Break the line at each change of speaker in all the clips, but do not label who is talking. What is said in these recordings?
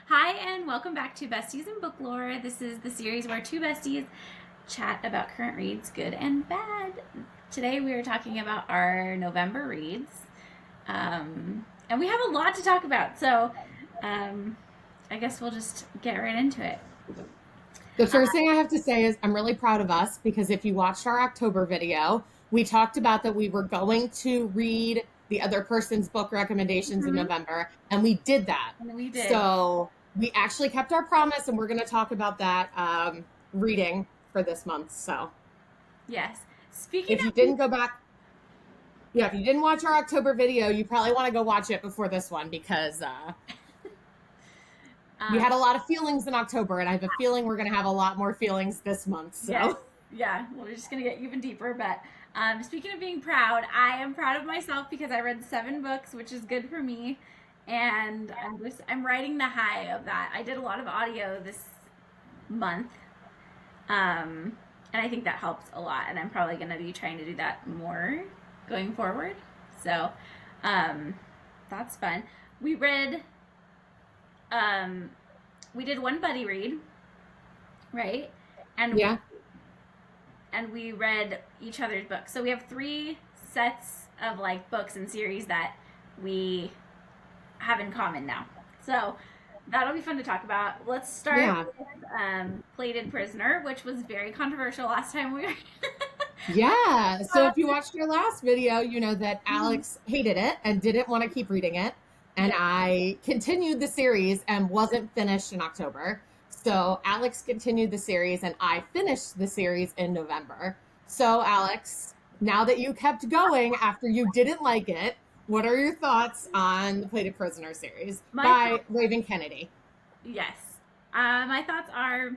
Hi, and welcome back to Besties and Booklore. This is the series where two besties chat about current reads, good and bad. Today we are talking about our November reads, and we have a lot to talk about, so um, I guess we'll just get right into it.
The first thing I have to say is I'm really proud of us because if you watched our October video, we talked about that we were going to read the other person's book recommendations in
Mhm.
November, and we did that.
And we did.
So we actually kept our promise, and we're going to talk about that reading for this month. So
Yes. Speaking
if you
of,
didn't go back, yeah, if you didn't watch our October video, you probably want to go watch it before this one because we
um,
had a lot of feelings in October, and I have a feeling we're going to have a lot more feelings this month.
yes,
So.
yeah, well, we're just gonna get even deeper. But speaking of being proud, I am proud of myself because I read 7 books, which is good for me, and I'm riding the high of that. I did a lot of audio this month, and I think that helps a lot. And I'm probably gonna be trying to do that more going forward. So um, that's fun. We read, um, we did one buddy read, right? And
Yeah.
we read each other's books. So we have 3 sets of like books and series that we have in common now. So that'll be fun to talk about. Let's start
Yeah.
with Plated Prisoner, which was very controversial last time we were.
Yeah. So if you watched your last video, you know that Alex hated it and didn't want to keep reading it. And
Yeah.
I continued the series and wasn't finished in October. So Alex continued the series and I finished the series in November. So, Alex, now that you kept going after you didn't like it, what are your thoughts on the Plated Prisoner series
My
by
thoughts,
Raven Kennedy?
yes. My thoughts are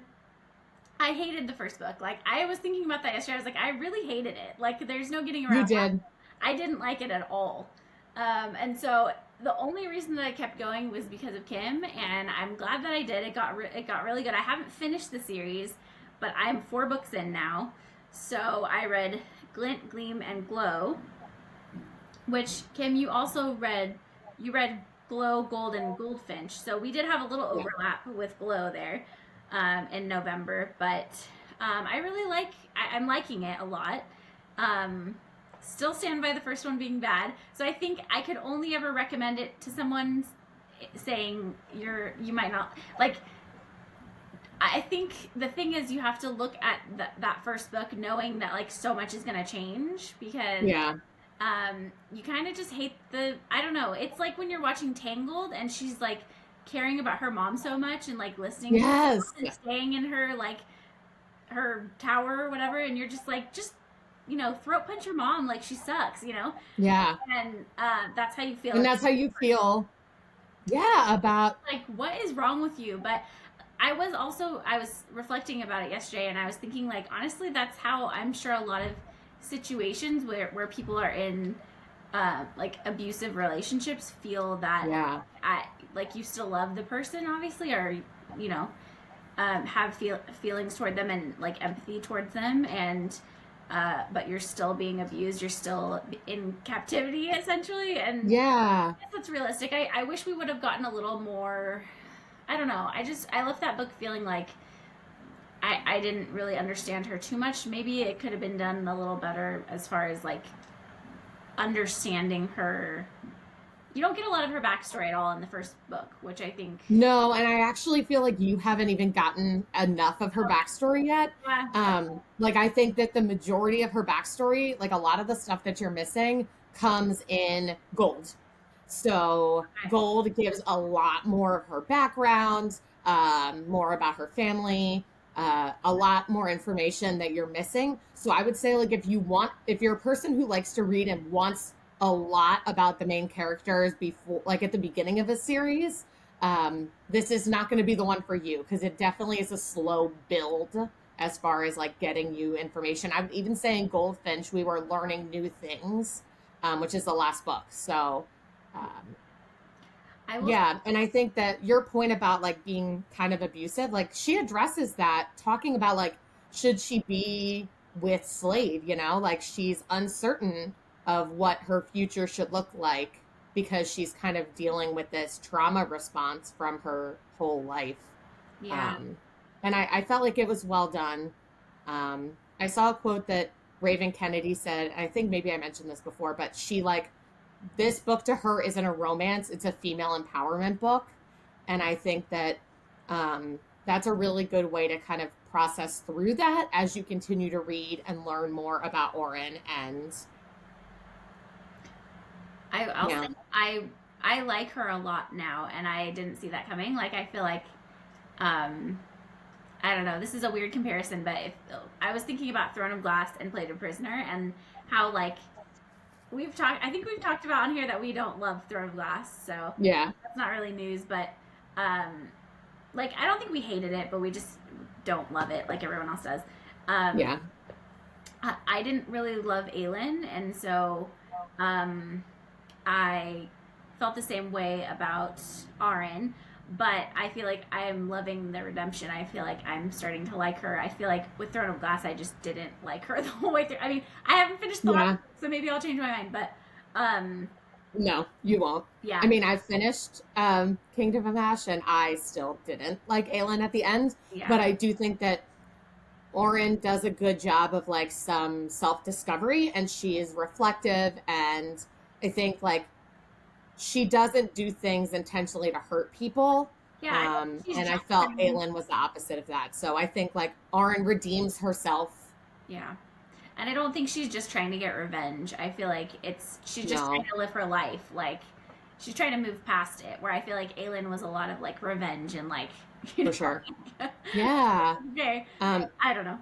I hated the first book. Like I was thinking about that yesterday. I was like, I really hated it. Like there's no getting
You
around that.
did.
I didn't like it at all. And so the only reason that I kept going was because of Kim, and I'm glad that I did. It got really good. I haven't finished the series, but I'm 4 books in now. So I read Glint, Gleam, and Glow, which Kim, you also read. You read Glow, Gold, and Goldfinch. So we did have a little
Yeah.
overlap with Glow there in November, but I really like. I'm liking it a lot. Um, Still stand by the first one being bad. So I think I could only ever recommend it to someone saying you might not like. I think the thing is you have to look at that first book knowing that like so much is going to change because
Yeah.
you kind of just hate the I don't know. It's like when you're watching Tangled and she's like caring about her mom so much and like listening to her
Yes.
and staying in her like her tower or whatever, and you're just throat punch your mom like she sucks.
Yeah.
And that's how you feel.
And
It's
that's how you feel. Yeah, about
like what is wrong with you? But I was reflecting about it yesterday, and I was thinking like honestly, that's how I'm sure a lot of situations where people are in like abusive relationships feel that
yeah.
I like you still love the person obviously, or you know have feelings toward them and like empathy towards them, and but you're still being abused, you're still in captivity essentially, and
Yeah.
I guess that's realistic. I wish we would have gotten a little more. I don't know. I left that book feeling like I didn't really understand her too much. Maybe it could have been done a little better as far as like understanding her. You don't get a lot of her backstory at all in the first book, which I think.
No, and I actually feel like you haven't even gotten enough of her backstory yet.
Yeah.
Like I think that the majority of her backstory, like a lot of the stuff that you're missing, comes in Gold. So Gold gives a lot more of her background, more about her family, a lot more information that you're missing. So I would say, like, if you're a person who likes to read and wants a lot about the main characters before, like at the beginning of a series, this is not going to be the one for you because it definitely is a slow build as far as like getting you information. I'm even saying Goldfinch, we were learning new things, which is the last book. So, um,
I will.
yeah, and I think that your point about like being kind of abusive, like she addresses that, talking about like should she be with Slade, like she's uncertain of what her future should look like. because she's kind of dealing with this trauma response from her whole life.
Yeah.
And I felt like it was well done. I saw a quote that Raven Kennedy said, I think maybe I mentioned this before, but she like, this book to her isn't a romance, it's a female empowerment book. And I think that that's a really good way to kind of process through that as you continue to read and learn more about Oren. And
I'll
yeah,
say I like her a lot now, and I didn't see that coming. Like I feel like I don't know. This is a weird comparison, but if I was thinking about Throne of Glass and Played a Prisoner, and how like I think we've talked about on here that we don't love Throne of Glass, so
yeah,
that's not really news. But like I don't think we hated it, but we just don't love it like everyone else does. Um,
yeah,
I didn't really love Aelin, and so I felt the same way about Arin, but I feel like I'm loving the redemption. I feel like I'm starting to like her. I feel like with Throne of Glass, I just didn't like her the whole way through. I mean, I haven't finished the last
yeah.
book, so maybe I'll change my mind. But um,
No, you won't.
yeah,
I mean, I finished Kingdom of Ash and I still didn't like Aelin at the end,
yeah,
but I do think that Oren does a good job of like some self-discovery and she is reflective, and I think like she doesn't do things intentionally to hurt people.
yeah. I don't think she's
And I
just
felt
trying.
Aelin was the opposite of that. So I think like Oren redeems herself.
Yeah, and I don't think she's just trying to get revenge. I feel like she's just trying
No,
to live her life. Like she's trying to move past it. Where I feel like Aelin was a lot of like revenge and like you
for
know.
sure. Yeah.
Okay,
Um,
I don't know.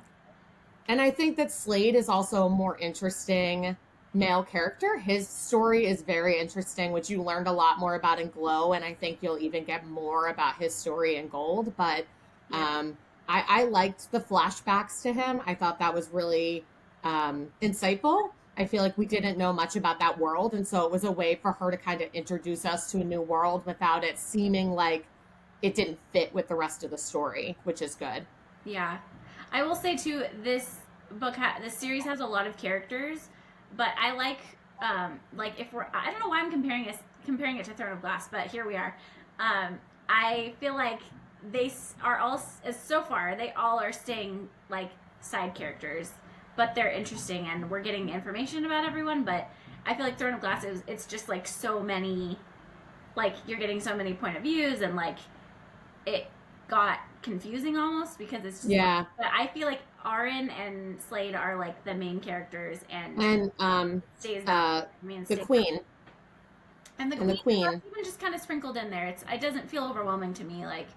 And I think that Slade is also a more interesting male character. His story is very interesting, which you learned a lot more about in Glow, and I think you'll even get more about his story in Gold. But
Yeah,
um, I liked the flashbacks to him. I thought that was really insightful. I feel like we didn't know much about that world, and so it was a way for her to kind of introduce us to a new world without it seeming like it didn't fit with the rest of the story, which is good.
yeah. I will say too, this series has a lot of characters, but I like if we're I don't know why I'm comparing it to Throne of Glass, but here we are. I feel like are all as so far they all are staying like side characters, but they're interesting and we're getting information about everyone. But I feel like Throne of Glass it's just like so many, like you're getting so many point of views, and like it got confusing almost because it's just like,
Yeah.
but I feel like Arin and Slade are like the main characters, and
And
it stays that way. I mean, it
the
stays that way.
Queen
And the
and the
Queen is
Queen.
even just kind of sprinkled in there. It doesn't feel overwhelming to me. Like,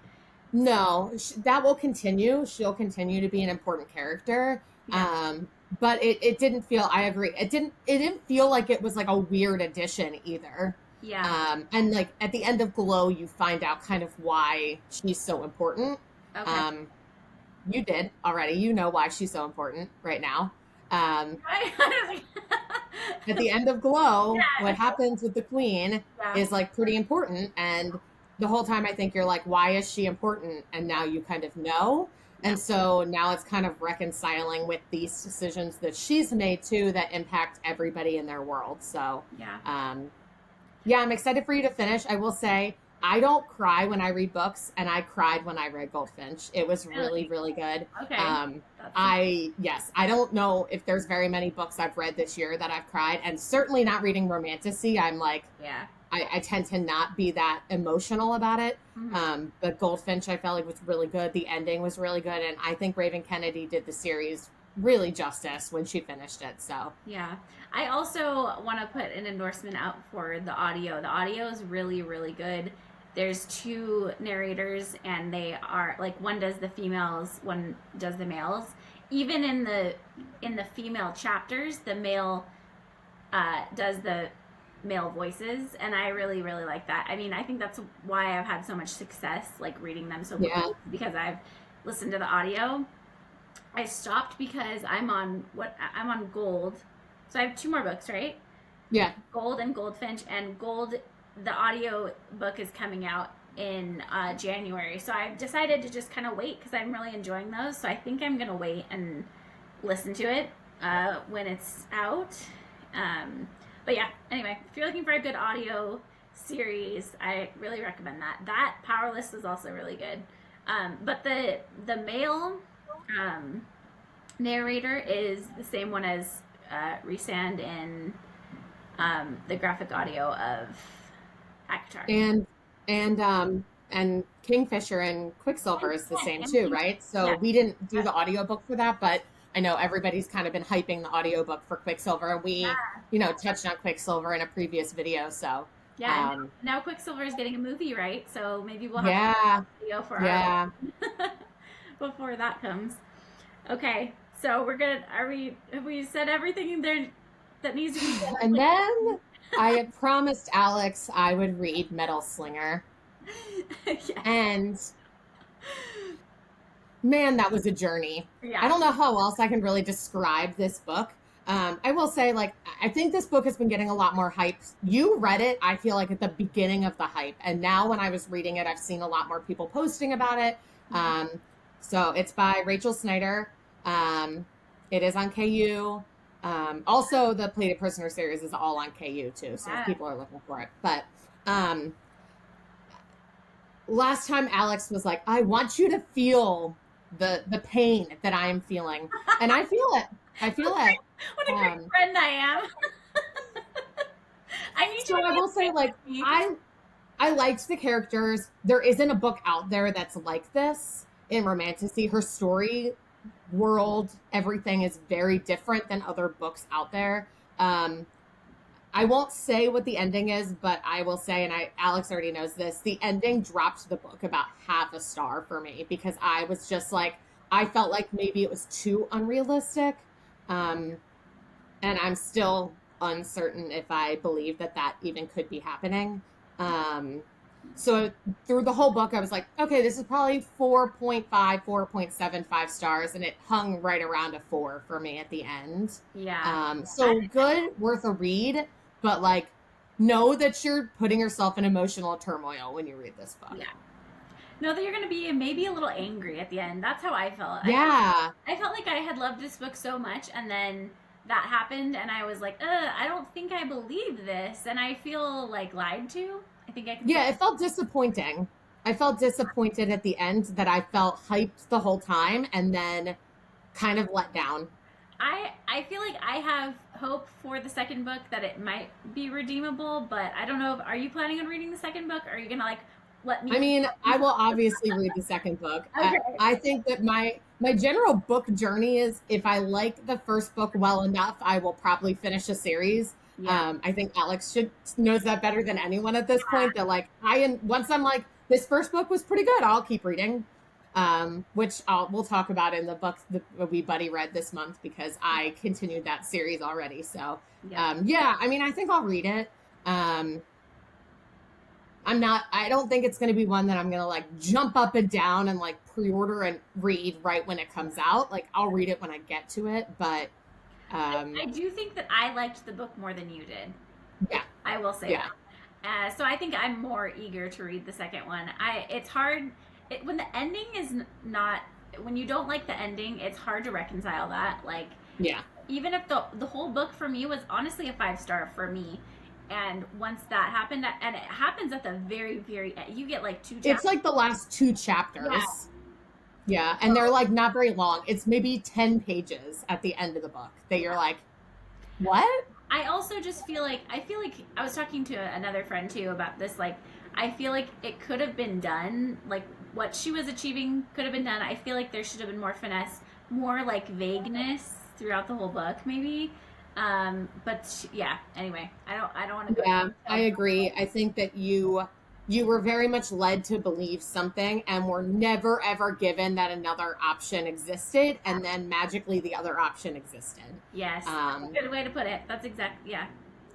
No, that will continue. She'll continue to be an important character.
yeah,
Um, but it didn't feel. I agree. It didn't feel like it was like a weird addition either.
yeah,
And like at the end of Glow, you find out kind of why she's so important.
okay.
Um, you did already. You know why she's so important right now. Um, at the end of Glow, what
Yeah,
happens with the Queen
yeah,
is like pretty important. And the whole time I think you're like, why is she important? And now you kind of know.
yeah,
And so now it's kind of reconciling with these decisions that she's made too that impact everybody in their world. So,
yeah.
um, yeah, I'm excited for you to finish. I will say, I don't cry when I read books, and I cried when I read Goldfinch. It was really,
Really?
really good.
Okay. That's
Yes, I don't know if there's very many books I've read this year that I've cried, and certainly not reading romantasy. I'm like,
yeah.
I tend to not be that emotional about it.
Hmm.
But Goldfinch, I felt like was really good. The ending was really good, and I think Raven Kennedy did the series really justice when she finished it. So
Yeah. I also want to put an endorsement out for the audio. The audio is really, really good. There's two narrators, and they are like one does the females, one does the males. Even in the female chapters, the male does the male voices, and I really, really like that. I mean, I think that's why I've had so much success like reading them so quickly,
yeah,
because I've listened to the audio. I stopped because I'm on Gold, so I have two more books, right?
yeah,
Gold and Goldfinch, and Gold, the audio book is coming out in January. So I've decided to just kind of wait because I'm really enjoying those. So I think I'm gonna wait and listen to it when it's out. Um, But yeah, anyway, if you're looking for a good audio series, I really recommend that. That Powerless is also really good. But the male um, narrator is the same one as Resand in the graphic audio of Akatar.
And Kingfisher and Quicksilver is the same too, right? So
Yeah.
we didn't do the audiobook for that, but I know everybody's kind of been hyping the audiobook for Quicksilver. We, touched on Quicksilver in a previous video. So
Yeah, and now Quicksilver is getting a movie, right? So maybe we'll have
yeah,
a video for
yeah.
our before that comes. Okay, so we're gonna. Have we said everything there that needs to be said?
And then I had promised Alex I would read Metal Slinger.
Yeah.
And man, that was a journey.
Yeah.
I don't know how else I can really describe this book. I will say, like, I think this book has been getting a lot more hype. You read it, I feel like, at the beginning of the hype. And now when I was reading it, I've seen a lot more people posting about it. So it's by Rachel Snyder. It is on KU. Also, the Plated Prisoner series is all on KU, too. So if people are looking for it. But last time Alex was like, I want you to feel the pain that I am feeling. And I feel it. I feel it.
What a great friend I am. I need
so
you to
I will say, like, I liked the characters. There isn't a book out there that's like this in Romantasy. Her story world, everything is very different than other books out there. I won't say what the ending is, but I will say, and Alex already knows this, the ending dropped the book about half a star for me because I was just like, I felt like maybe it was too unrealistic. And I'm still uncertain if I believe that even could be happening. So through the whole book, I was like, okay, this is probably 4.5, 4.75 stars. And it hung right around a 4 for me at the end.
Yeah.
So good, worth a read, but like, know that you're putting yourself in emotional turmoil when you read this book.
Yeah. Know that you're going to be maybe a little angry at the end. That's how I felt.
Yeah.
I felt like I had loved this book so much, and then that happened, and I was like, I don't think I believe this, and I feel like lied to. I think I can.
Yeah, it felt disappointing. I felt disappointed at the end that I felt hyped the whole time and then kind of let down.
I feel like I have hope for the second book that it might be redeemable, but I don't know. Are you planning on reading the second book? Or are you gonna like let me?
I mean, I will obviously read the second book.
Okay.
I think that my general book journey is if I like the first book well enough, I will probably finish a series.
Yeah.
I think Alex knows that better than anyone at this point. That like once I'm like, this first book was pretty good, I'll keep reading. Which we'll talk about in the book that we buddy read this month because I continued that series already. So yeah, I mean, I think I'll read it. I don't think it's going to be one that I'm going to like jump up and down and like pre-order and read right when it comes out. Like I'll read it when I get to it, but
I do think that I liked the book more than you did.
Yeah.
I will say that. So I think I'm more eager to read the second one. It's hard when the ending is not, when you don't like the ending, it's hard to reconcile that. Like,
yeah,
even if the whole book for me was honestly a 5-star for me. And once that happened, and it happens at the very, very end, you get like 2 chapters.
It's like the last 2 chapters. Yeah, and they're like not very long. It's maybe 10 pages at the end of the book that you're like, what?
I also just feel like I was talking to another friend too about this. Like, I feel like it could have been done. Like what she was achieving could have been done. I feel like there should have been more finesse, more like vagueness throughout the whole book, maybe. But yeah. Anyway, I don't want to go.
Yeah, I agree. I think that you were very much led to believe something and were never ever given that another option existed, and then magically the other option existed.
Yes, good way to put it. That's exactly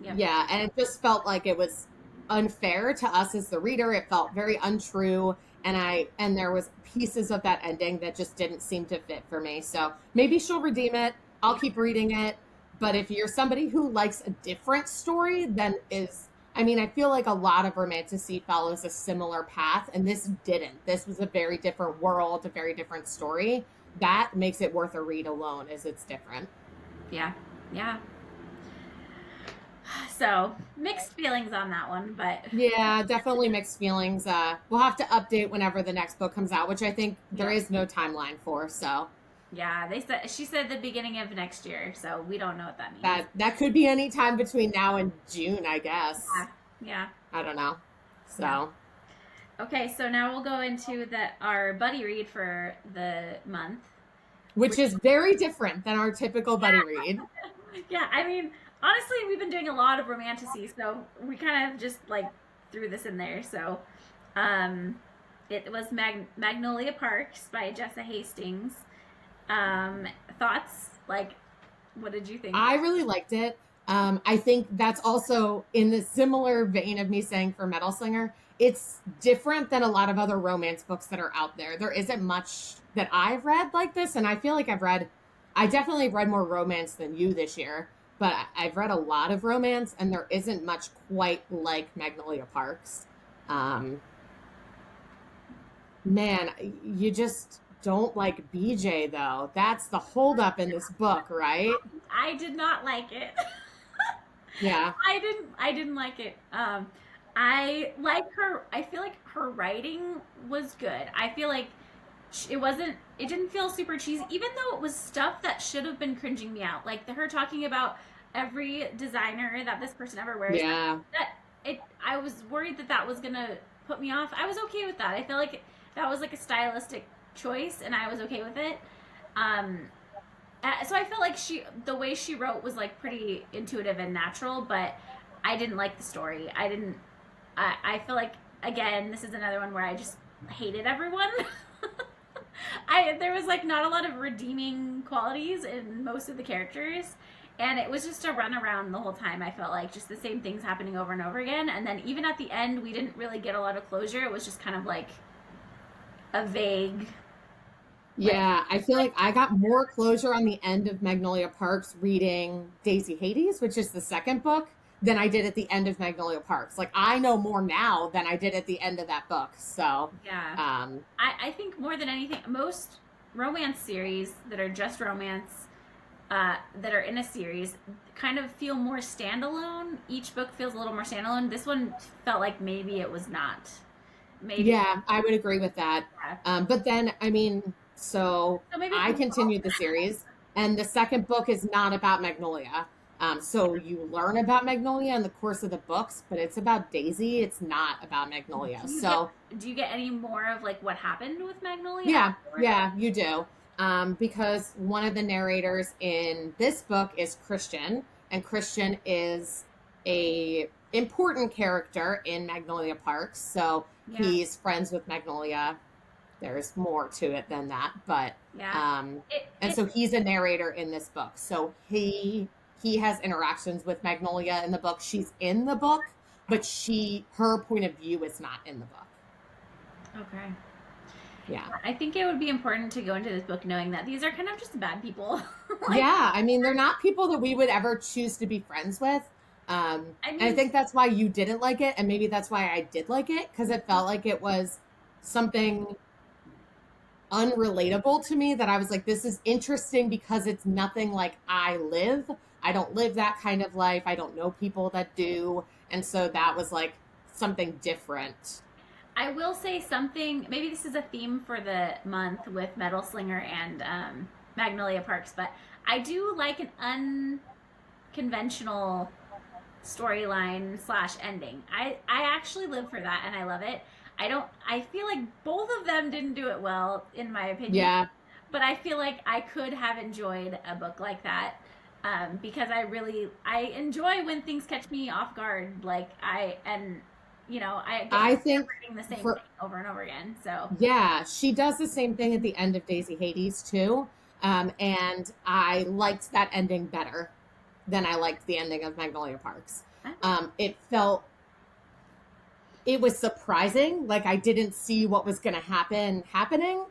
Yeah, and it just felt like it was unfair to us as the reader. It felt very untrue, and there was pieces of that ending that just didn't seem to fit for me. So maybe she'll redeem it. I'll keep reading it. But if you're somebody who likes a different story, then I feel like a lot of Romantasy follows a similar path, and this didn't. This was a very different world, a very different story. That makes it worth a read alone, as it's different.
Yeah. So mixed feelings on that one, but
Yeah, definitely mixed feelings. We'll have to update whenever the next book comes out, which I think there
yeah,
is no timeline for. So
yeah. She said the beginning of next year, so we don't know what that means.
that could be any time between now and June, I
Yeah,
guess.
yeah,
I don't know.
yeah.
So,
Okay, so now we'll go into our buddy read for the month.
which is very different than our typical buddy read.
Yeah, I mean, honestly, we've been doing a lot of romantasy, so we kind of just like threw this in there. So, um, it was Magnolia Parks by Jessa Hastings. Um, Thoughts? Like, what did you think?
I really liked it. I think that's also in the similar vein of me saying for Metal Slinger, it's different than a lot of other romance books that are out there. There isn't much that I've read like this, and I feel like I definitely read more romance than you this year, but I've read a lot of romance, and there isn't much quite like Magnolia Parks. Um, Man, you just don't like BJ though. That's the holdup in this book, right?
I did not like it.
Yeah.
I didn't like it. I like her. I feel like her writing was good. I feel like it wasn't. It didn't feel super cheesy, even though it was stuff that should have been cringing me out. Like her talking about every designer that this person ever wears.
Yeah.
That it. I was worried that that was gonna put me off. I was okay with that. I felt like that was like a stylistic choice, and I was okay with it. Um, so I felt like the way she wrote was like pretty intuitive and natural, but I didn't like the story. I didn't. I feel like again, this is another one where I just hated everyone. There was like not a lot of redeeming qualities in most of the characters, and it was just a runaround the whole time. I felt like just the same things happening over and over again, and then even at the end, we didn't really get a lot of closure. It was just kind of like a vague.
Yeah, I feel like I got more closure on the end of Magnolia Parks reading Daisy Hades, which is the second book, than I did at the end of Magnolia Parks. Like I know more now than I did at the end of that book. So,
Yeah.
um,
I think more than anything, most romance series that are just romance, that are in a series, kind of feel more standalone. Each book feels a little more standalone. This one felt like maybe it was not. Maybe.
yeah, I would agree with that.
Yeah.
But then, I mean, so
So maybe it's
I
my fault.
continued the series, and the second book is not about Magnolia. So you learn about Magnolia in the course of the books, but it's about Daisy. It's not about Magnolia.
Do you get
So
do you get any more of like what happened with Magnolia
yeah,
afterward?
yeah, you do. Because one of the narrators in this book is Christian, and Christian is a important character in Magnolia Parks. So
Yeah.
he's friends with Magnolia. There's more to it than that, but
Yeah.
um,
It
and
it
so he's a narrator in this book. So he has interactions with Magnolia in the book. She's in the book, but her point of view is not in the book.
okay.
Yeah.
I think it would be important to go into this book knowing that these are kind of just bad people. Like,
Yeah, I mean, they're not people that we would ever choose to be friends with.
I
And I
mean,
think that's why you didn't like it, and maybe that's why I did like it, because it felt like it was something unrelatable to me that I was like, this is interesting because it's nothing like I live. I don't live that kind of life. I don't know people that do. And so that was like something different.
I will say something. Maybe this is a theme for the month with Metal Slinger and Magnolia Parks, but I do like an unconventional storyline slash ending. I actually live for that, and I love it. I don't. I feel like both of them didn't do it well, in my opinion.
Yeah.
But I feel like I could have enjoyed a book like that, because I enjoy when things catch me off guard. Like I get
I think
reading the same
for
thing over and over again. So
Yeah, she does the same thing at the end of Daisy Hades too. And I liked that ending better than I liked the ending of Magnolia Parks. It felt it was surprising, like I didn't see what was going to happening,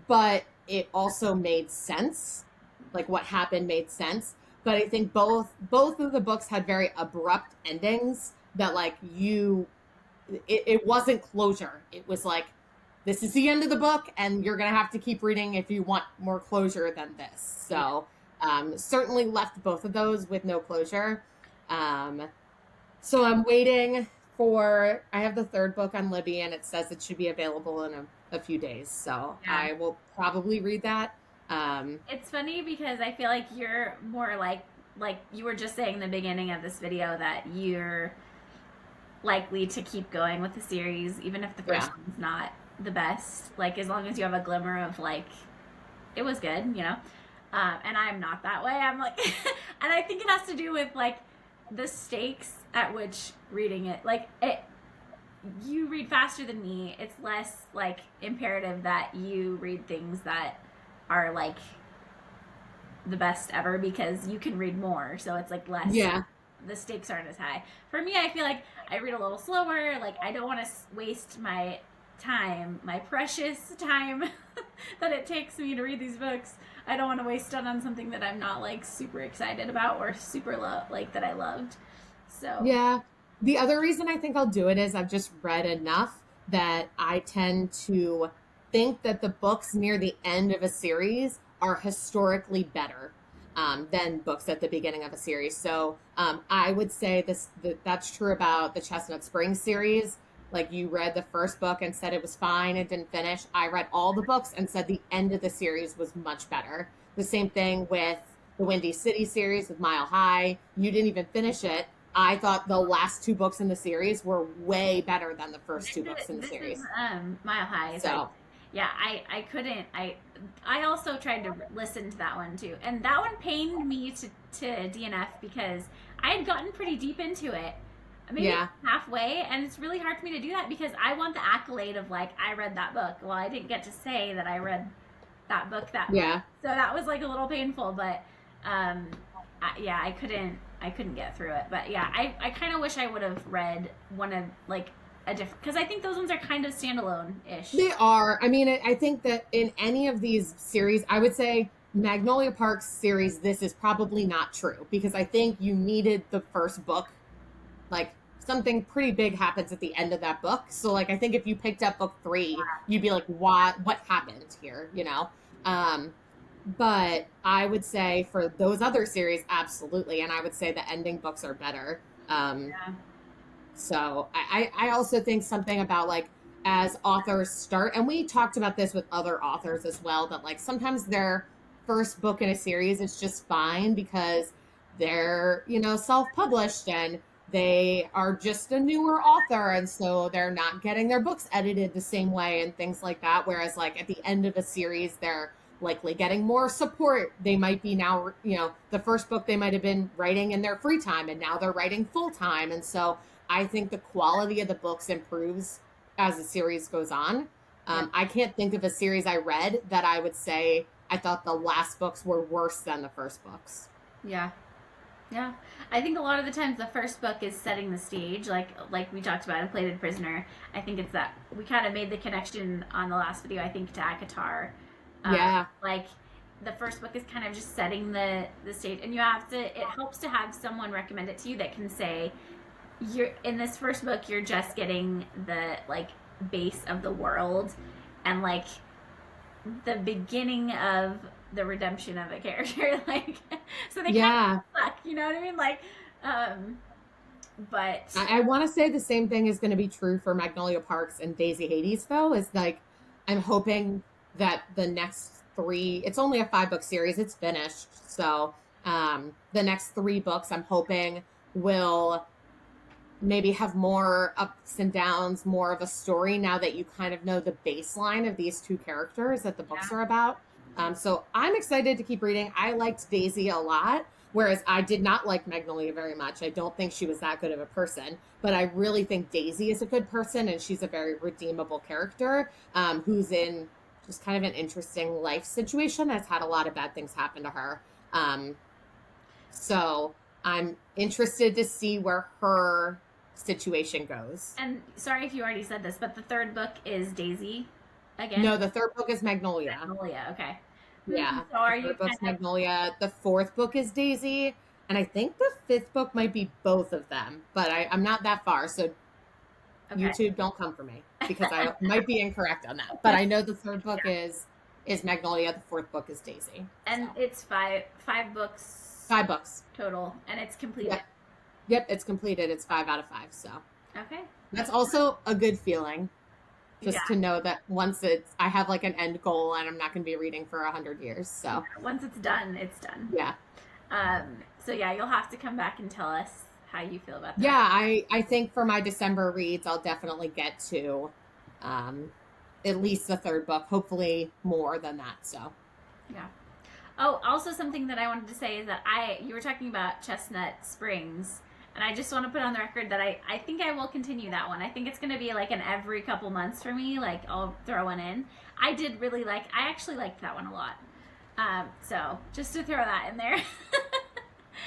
but it also made sense. Like what happened made sense. But I think both of the books had very abrupt endings that like it wasn't closure. It was like, this is the end of the book, and you're going to have to keep reading if you want more closure than this. So, certainly left both of those with no closure. So I'm waiting for, I have the third book on Libby and it says it should be available in a few days. So
Yeah.
I will probably read that.
It's funny because I feel like you're more like you were just saying in the beginning of this video that you're likely to keep going with the series even if the first
Yeah.
one's not the best. Like as long as you have a glimmer of like it was good, you know. And I'm not that way. I'm like, and I think it has to do with like the stakes at which reading it. Like it, you read faster than me. It's less like imperative that you read things that are like the best ever because you can read more. So it's like less.
Yeah.
The stakes aren't as high. For me, I feel like I read a little slower. Like I don't want to waste my time, my precious time that it takes me to read these books. I don't want to waste it on something that I'm not like super excited about or super like that I loved. So
Yeah. The other reason I think I'll do it is I've just read enough that I tend to think that the books near the end of a series are historically better than books at the beginning of a series. So I would say that's true about the Chestnut Springs series. Like you read the first book and said it was fine and didn't finish. I read all the books and said the end of the series was much better. The same thing with the Windy City series with Mile High. You didn't even finish it. I thought the last two books in the series were way better than the first two books in the
this is
series.
Mile High. Sorry.
So,
Yeah, I couldn't. I also tried to listen to that one too, and that one pained me to DNF because I had gotten pretty deep into it, maybe
yeah.
halfway, and it's really hard for me to do that because I want the accolade of like I read that book. Well, I didn't get to say that I read that book that much,
Yeah.
so that was like a little painful. But yeah, I couldn't get through it. But yeah, I kind of wish I would have read one of like a different because I think those ones are kind of standalone ish.
They are. I mean, I think that in any of these series, I would say Magnolia Park's series, this is probably not true because I think you needed the first book. Like something pretty big happens at the end of that book. So like I think if you picked up book 3, you'd be like, what happened here? You know? But I would say for those other series, absolutely. And I would say the ending books are better.
Yeah.
So I also think something about like as authors start, and we talked about this with other authors as well, that like sometimes their first book in a series is just fine because they're, self-published and they are just a newer author. And so they're not getting their books edited the same way and things like that. Whereas like at the end of a series, they're likely getting more support. They might be now, the first book they might have been writing in their free time and now they're writing full time. And so I think the quality of the books improves as the series goes on. I can't think of a series I read that I would say I thought the last books were worse than the first books.
Yeah. Yeah. I think a lot of the times the first book is setting the stage, like we talked about in Plated Prisoner. I think it's that we kind of made the connection on the last video, I think, to ACOTAR.
Yeah.
Like the first book is kind of just setting the stage, and it helps to have someone recommend it to you that can say, you're in this first book you're just getting the like base of the world and like the beginning of the redemption of a character, like so they kind of suck, you know what I mean? Like but
I want to say the same thing is going to be true for Magnolia Parks and Daisy Hades though, is like I'm hoping that the next 3, it's only a 5-book series, it's finished, so the next 3 books I'm hoping will maybe have more ups and downs, more of a story now that you kind of know the baseline of these 2 characters that the books are about. So I'm excited to keep reading. I liked Daisy a lot, whereas I did not like Magnolia very much. I don't think she was that good of a person, but I really think Daisy is a good person and she's a very redeemable character who's in just kind of an interesting life situation that's had a lot of bad things happen to her. So I'm interested to see where her situation goes.
And sorry if you already said this, but the third book is Daisy again?
No, the third book is Magnolia.
Magnolia, okay.
Yeah.
So are
the
you
third book's Magnolia. The 4th book is Daisy. And I think the 5th book might be both of them, but I'm not that far. So YouTube, don't come for me because I might be incorrect on that. But I know the 3rd book is Magnolia. The 4th book is Daisy.
And it's five books.
5 books
Total. And it's completed.
Yep, it's completed. It's 5 out of 5. So
Okay.
that's also a good feeling.
Yeah.
Just to know that once I have like an end goal and I'm not going to be reading for 100 years. So
Once it's done, it's done.
yeah.
So yeah, you'll have to come back and tell us how you feel about that.
Yeah, I think for my December reads, I'll definitely get to at least the third book, hopefully more than that. So
Yeah. Oh, also something that I wanted to say is that you were talking about Chestnut Springs, and I just want to put on the record that I think I will continue that one. I think it's going to be like an every couple months for me. Like I'll throw one in. I actually liked that one a lot. So just to throw that in there.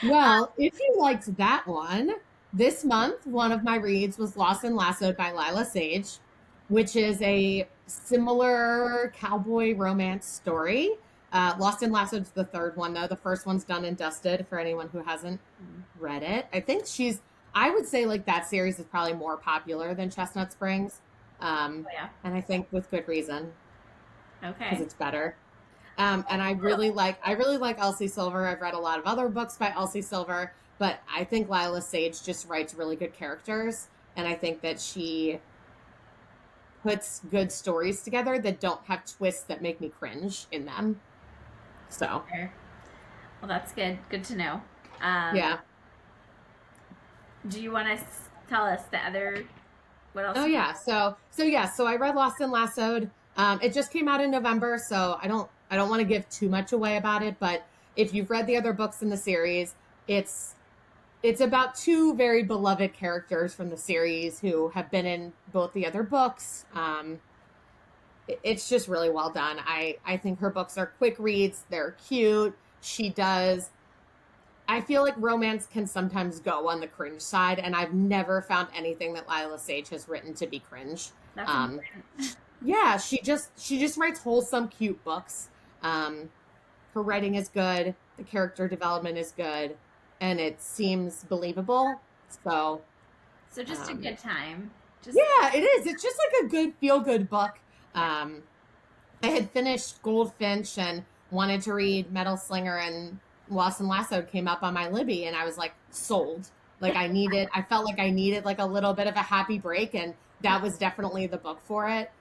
well, if you liked that one, this month one of my reads was Lost and Lassoed by Lila Sage, which is a similar cowboy romance story. Lost and Lassoed's the third one, though. The first one's done and dusted for anyone who hasn't read it. I would say like that series is probably more popular than Chestnut Springs.
Oh, yeah.
And I think with good reason because
Okay.
it's better. And I really like Elsie Silver. I've read a lot of other books by Elsie Silver, but I think Lila Sage just writes really good characters, and I think that she puts good stories together that don't have twists that make me cringe in them. So
Fair. Well, that's good. Good to know.
yeah.
Do you want to tell us the other? What else?
Oh yeah. So I read Lost and Lassoed. It just came out in November, so I don't want to give too much away about it, but if you've read the other books in the series, it's about two very beloved characters from the series who have been in both the other books. It's just really well done. I think her books are quick reads. They're cute. I feel like romance can sometimes go on the cringe side, and I've never found anything that Lila Sage has written to be cringe.
That's important.
Yeah, she just writes wholesome, cute books. Her writing is good. The character development is good, and it seems believable. So
Just a good time.
yeah, it is. It's just like a good feel good book. I had finished Goldfinch and wanted to read Metal Slinger, and Lost and Lassoed came up on my Libby, and I was like sold. I felt like I needed like a little bit of a happy break, and that was definitely the book for it.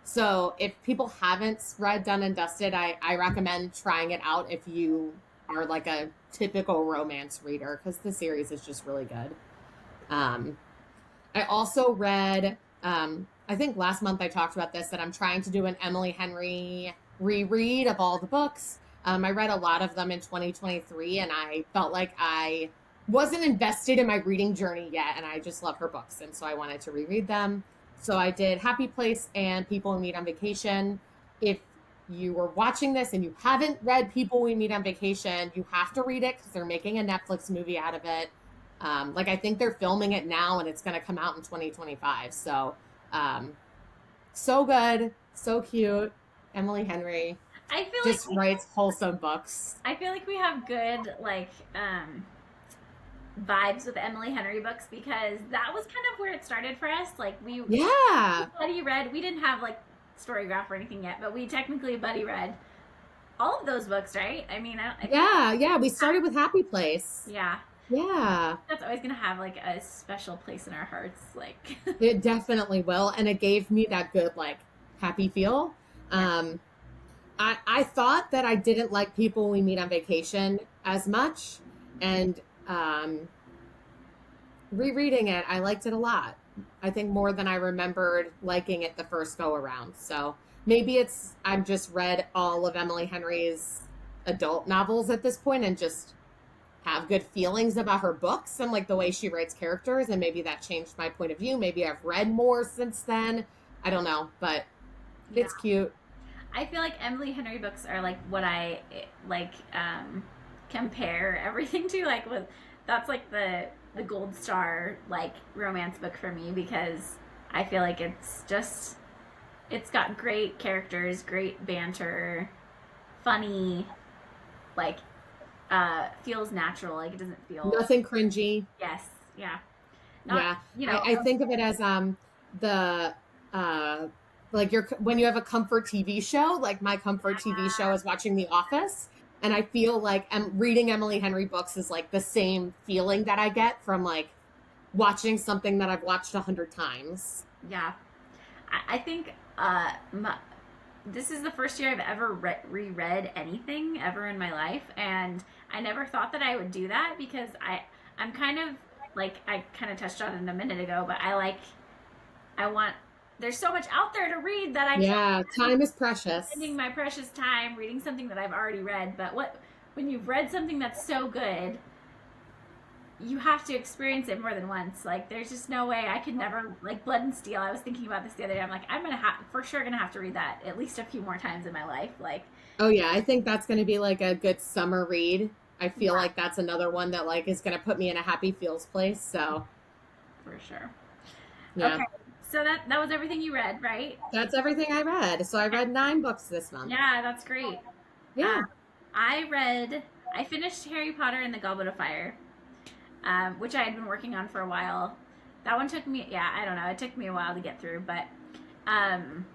So if people haven't read Done and Dusted, I recommend trying it out if you are like a typical romance reader, because the series is just really good. I also read, I think last month I talked about this, that I'm trying to do an Emily Henry reread of all the books. I read a lot of them in 2023, and I felt like I wasn't invested in my reading journey yet, and I just love her books, and so I wanted to reread them. So I did Happy Place and People We Meet on Vacation. If you were watching this and you haven't read People We Meet on Vacation, you have to read it because they're making a Netflix movie out of it. I think they're filming it now, and it's going to come out in 2025. So, so good, so cute. Emily Henry
I feel
just
like
writes wholesome books.
I feel like we have good vibes with Emily Henry books because that was kind of where it started for us. Like
Yeah.
buddy read. We didn't have like Storygraph or anything yet, but we technically buddy read all of those books, right? I mean,
Yeah. We started with Happy Place.
Yeah.
Yeah.
That's always gonna have like a special place in our hearts. Like
It definitely will. And it gave me that good, like, happy feel. I thought that I didn't like People We Meet on Vacation as much. And rereading it, I liked it a lot. I think more than I remembered liking it the first go around. So maybe I've just read all of Emily Henry's adult novels at this point and just have good feelings about her books and like the way she writes characters, and maybe that changed my point of view. Maybe I've read more since then. I don't know, but it's cute.
I feel like Emily Henry books are like what I like compare everything to. That's like the gold star like romance book for me because I feel like it's got great characters, great banter, funny, like feels natural. Like it doesn't feel
Nothing cringy.
Yes, yeah.
I think of it as the like when you have a comfort TV show. Like my comfort TV show is watching The Office. And I feel like reading Emily Henry books is like the same feeling that I get from like watching something that I've watched 100 times.
Yeah. I think this is the first year I've ever reread anything ever in my life, and I never thought that I would do that because I'm kind of like I kind of touched on it a minute ago, but I want there's so much out there to read that I
Yeah,
can't
time is precious.
spending my precious time reading something that I've already read. But when you've read something that's so good, you have to experience it more than once. Like there's just no way I could never like Blood and Steel. I was thinking about this the other day. I'm like I'm gonna have for sure gonna have to read that at least a few more times in my life. Like
Oh yeah, I think that's going to be like a good summer read. I feel
yeah,
like that's another one that like is going to put me in a happy feels place. So,
for sure.
yeah.
Okay, so that was everything you read, right?
That's everything I read. So I read 9 books this month.
Yeah, that's great.
Yeah.
I finished Harry Potter and the Goblet of Fire, which I had been working on for a while. That one took me, yeah, I don't know, it took me a while to get through, but um,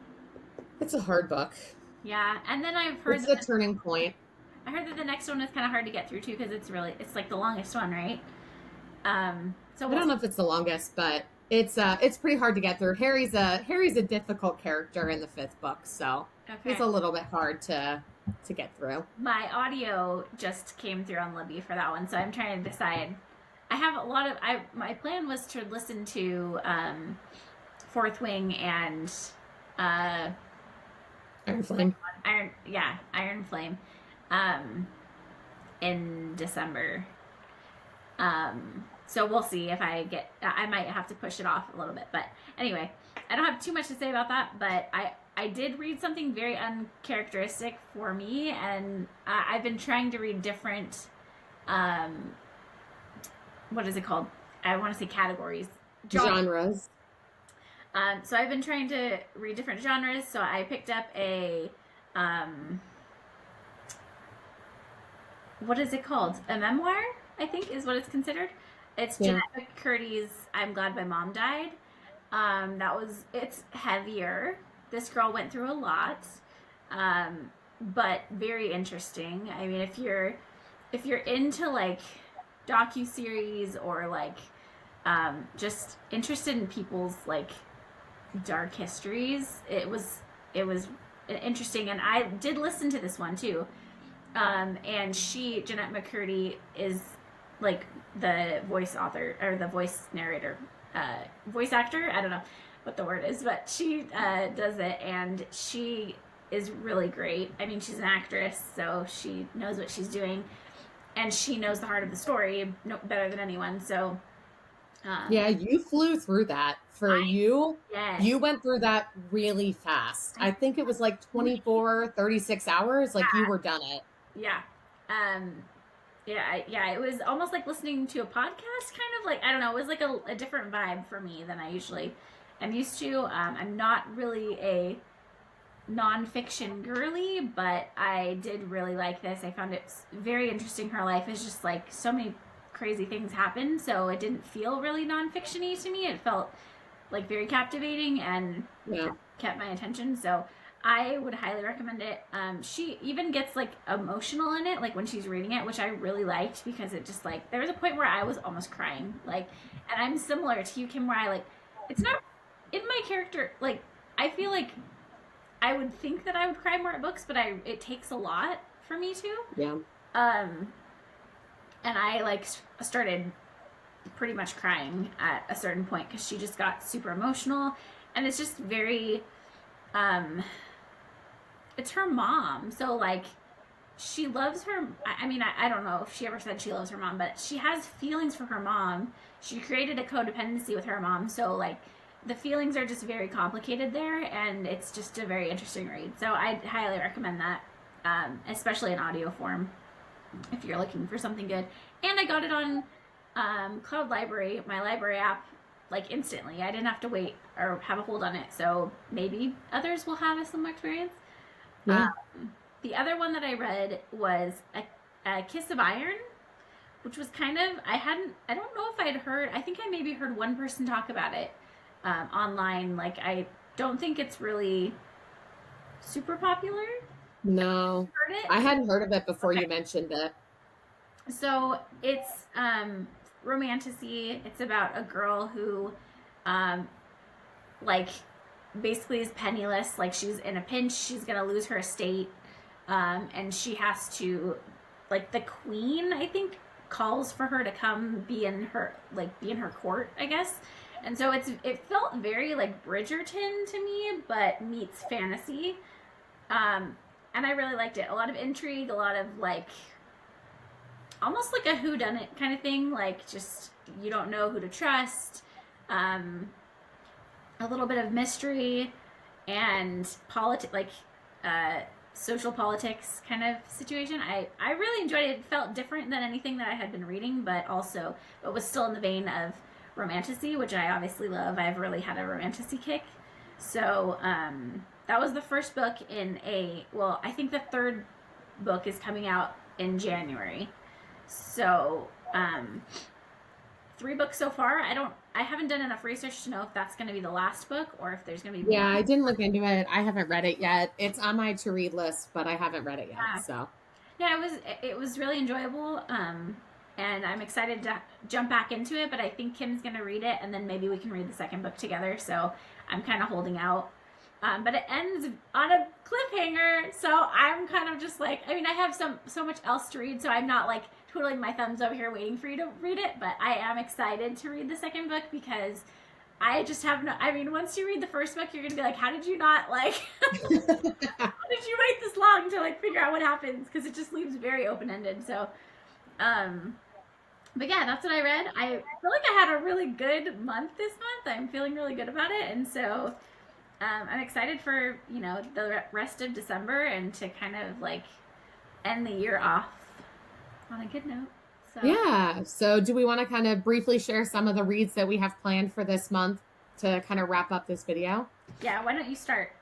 It's a hard book.
yeah. And then I've heard
It's a turning point.
I heard that the next one is kind of hard to get through too because it's like the longest one, right? So
I don't know if it's the longest, but it's pretty hard to get through. Harry's a difficult character in the 5th book, so
okay.
he's a little bit hard to get through.
My audio just came through on Libby for that one, so I'm trying to decide. I have a lot of my plan was to listen to Fourth Wing and
Iron Flame.
Iron Flame in December. So we'll see if I might have to push it off a little bit. But anyway, I don't have too much to say about that, but I did read something very uncharacteristic for me, and I've been trying to read different, what is it called? I want to say categories.
Genres.
So I've been trying to read different genres, so I picked up a, what is it called? A memoir, I think is what it's considered. It's
Yeah.
Jeanette McCurdy's I'm Glad My Mom Died. It's heavier. This girl went through a lot, but very interesting. I mean, if you're into like docu-series or like just interested in people's like dark histories, it was interesting. And I did listen to this one too. And Jeanette McCurdy, is like the voice author or the voice narrator, voice actor. I don't know what the word is, but she does it, and she is really great. I mean, she's an actress, so she knows what she's doing, and she knows the heart of the story better than anyone. So,
Yeah, you flew through that.
yes,
You went through that really fast. I think it was like 24, 36 hours. Like you were done it.
yeah. Yeah, it was almost like listening to a podcast, kind of like, I don't know, it was like a different vibe for me than I usually am used to. I'm not really a nonfiction girly, but I did really like this. I found it very interesting. Her life is just like so many crazy things happen, so it didn't feel really nonfiction-y to me. It felt like very captivating and
Yeah.
kept my attention. So I would highly recommend it. She even gets like emotional in it, like when she's reading it, which I really liked because it just like there was a point where I was almost crying. Like, and I'm similar to you, Kim, where I like it's not in my character. Like, I feel like I would think that I would cry more at books, but it takes a lot for me to.
Yeah.
And I like started pretty much crying at a certain point because she just got super emotional, and it's just very it's her mom, so like she loves her. I mean, I don't know if she ever said she loves her mom, but she has feelings for her mom. She created a codependency with her mom, so like the feelings are just very complicated there, and it's just a very interesting read. So I highly recommend that, especially in audio form if you're looking for something good. And I got it on Cloud Library, my library app, like instantly. I didn't have to wait or have a hold on it, so maybe others will have a similar experience.
Yeah.
The other one that I read was a Kiss of Iron, which was kind of, I don't know if I had heard, I think I maybe heard one person talk about it online. Like, I don't think it's really super popular.
No,
Heard it?
I hadn't heard of it before
Okay.
you mentioned it.
So it's romanticy. It's about a girl who um like basically is penniless. Like she's in a pinch. She's gonna lose her estate, and she has to, like, the queen, I think, calls for her to come be in her court, I guess. And so it felt very like Bridgerton to me, but meets fantasy. Um, and I really liked it. A lot of intrigue, a lot of like almost like a whodunit kind of thing. Like just you don't know who to trust. Um, a little bit of mystery and uh, social politics kind of situation. I really enjoyed it. It felt different than anything that I had been reading, but was still in the vein of romanticy, which I obviously love. I've really had a romanticy kick. So that was the first book in I think the third book is coming out in January. So three books so far. I haven't done enough research to know if that's going to be the last book or if there's going to be
Yeah,
more.
I didn't look into it. I haven't read it yet. It's on my to read list, but I haven't read it yet.
Yeah.
So
Yeah, it was really enjoyable. And I'm excited to jump back into it, but I think Kim's going to read it and then maybe we can read the second book together. So I'm kind of holding out. But it ends on a cliffhanger, so I'm kind of just like, I mean, I have so much else to read, so I'm not like twiddling my thumbs over here waiting for you to read it, but I am excited to read the second book because I just have no, I mean, once you read the first book, you're gonna be like, how did you not like, how did you wait this long to like figure out what happens? Because it just leaves very open ended. So, um, but yeah, that's what I read. I feel like I had a really good month this month. I'm feeling really good about it, and so I'm excited for the rest of December and to kind of like end the year off on a good note. So
yeah. So do we want to kind of briefly share some of the reads that we have planned for this month to kind of wrap up this video?
yeah, why don't you start?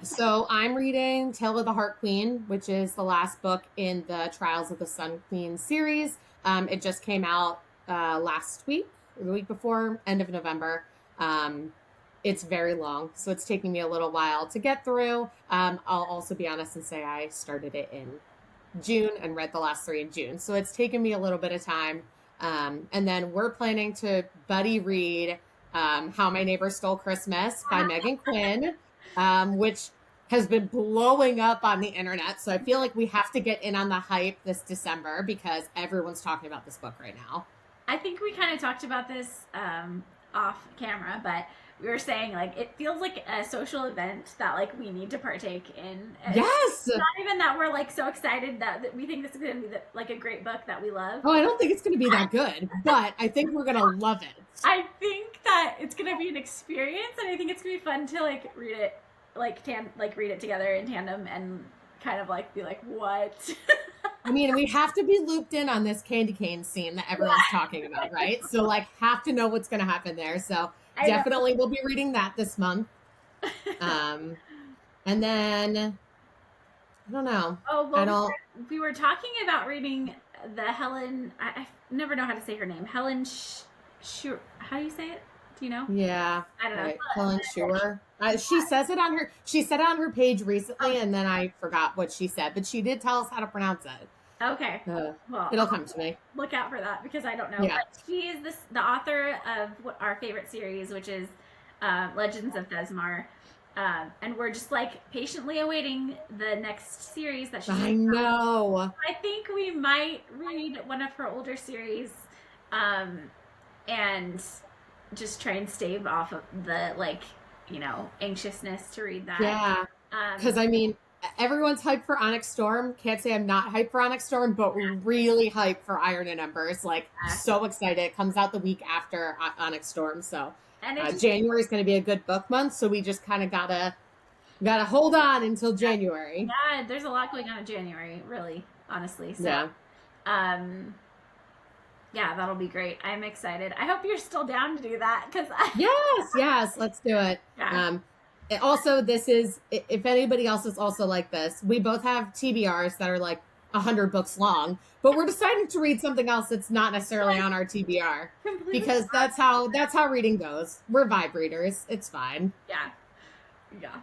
So I'm reading Tale of the Heart Queen, which is the last book in the Trials of the Sun Queen series. It just came out last week, or the week before, end of November. It's very long, so it's taking me a little while to get through. I'll also be honest and say I started it in June and read the last 3 in June, so it's taken me a little bit of time. And then we're planning to buddy read How My Neighbor Stole Christmas by Megan Quinn, which has been blowing up on the internet. So I feel like we have to get in on the hype this December because everyone's talking about this book right now.
I think we kind of talked about this off camera, but we were saying like it feels like a social event that like we need to partake in.
Yes.
It's not even that we're like so excited that we think this is going to be like a great book that we love.
Oh, I don't think it's going to be that good, but I think we're going to love it.
I think that it's going to be an experience, and I think it's going to be fun to like read it read it together in tandem and kind of like be like, what?
I mean, we have to be looped in on this candy cane scene that everyone's talking about, right? So like have to know what's going to happen there. So definitely we'll be reading that this month. And then I don't know.
Oh, well, we were talking about reading the Helen, I never know how to say her name. Helen how do you say it? Do you know?
Yeah.
I don't know.
Right. Helen Schuer. She said it on her page recently, and then I forgot what she said, but she did tell us how to pronounce it.
Okay.
Well, it'll come to me.
Look out for that because I don't know.
Yeah.
But she is the author of our favorite series, which is Legends of Thesmar. And we're just like patiently awaiting the next series that she's
I know.
I think we might read one of her older series and just try and stave off of the anxiousness to read that.
Yeah. Because I mean, everyone's hyped for Onyx Storm. Can't say I'm not hyped for Onyx Storm, but really hyped for Iron and Embers. Like, so excited. It comes out the week after Onyx Storm. So January is going to be a good book month. So we just kind of gotta hold on until January.
Yeah, there's a lot going on in January, really, honestly. So, yeah, that'll be great. I'm excited. I hope you're still down to do that because
yes, let's do it.
Yeah.
Also, this is, if anybody else is also like this, we both have TBRs that are like 100 books long, but we're deciding to read something else that's not necessarily on our TBR because that's how reading goes. We're vibe readers. It's fine.
Yeah.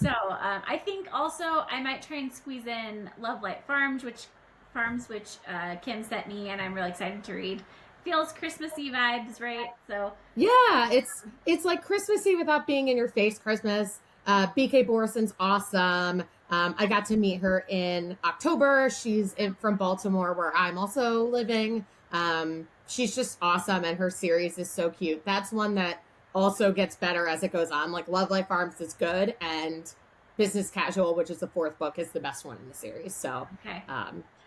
So I think also I might try and squeeze in Love Light Farms, which Kim sent me, and I'm really excited to read. Feels Christmassy vibes, right? So
Yeah, it's like Christmassy without being in your face Christmas. BK Borison's awesome. I got to meet her in October. From Baltimore, where I'm also living. She's just awesome, and her series is so cute. That's one that also gets better as it goes on. Like Love Life Farms is good, and Business Casual, which is the fourth book, is the best one in the series. So,
okay,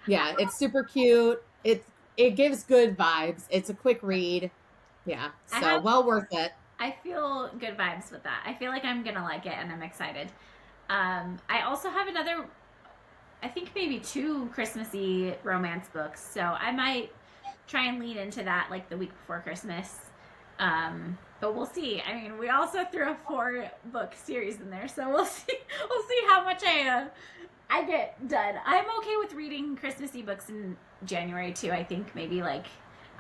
yeah, it's super cute. It gives good vibes. It's a quick read. Yeah, so well worth it.
I feel good vibes with that. I feel like I'm gonna like it, and I'm excited. I also have another, I think maybe two Christmassy romance books, so I might try and lean into that like the week before Christmas. But we'll see. I mean, we also threw a 4-book series in there, so we'll see. We'll see how much I get done. I'm okay with reading Christmassy books in January too. I think maybe like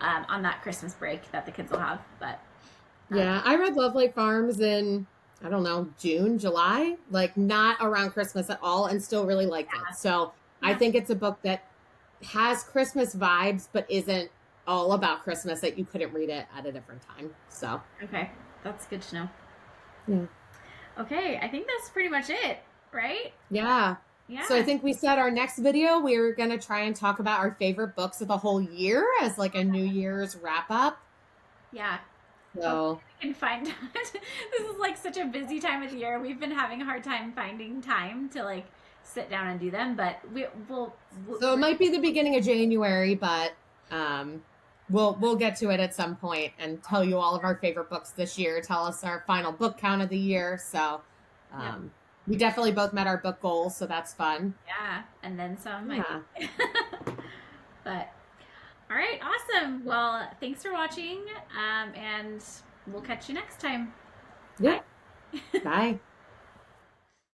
on that Christmas break that the kids will have. But
Yeah, I read Lovely Farms in, I don't know, June, July, like not around Christmas at all, and still really liked it. So I
yeah.
think it's a book that has Christmas vibes, but isn't all about Christmas, that you couldn't read it at a different time. So,
Okay, that's good to know.
yeah.
Okay, I think that's pretty much it, right?
Yeah.
Yeah.
So I think we said our next video, we're going to try and talk about our favorite books of the whole year as like a New Year's wrap up.
Yeah.
So
I can find this is like such a busy time of the year. We've been having a hard time finding time to like sit down and do them, but we'll
so it might be the beginning of January, but we'll get to it at some point and tell you all of our favorite books this year. Tell us our final book count of the year. So we definitely both met our book goals, so that's fun.
Yeah, and then some.
Yeah.
But all right, awesome. Well, thanks for watching, and we'll catch you next time.
Yeah. Bye.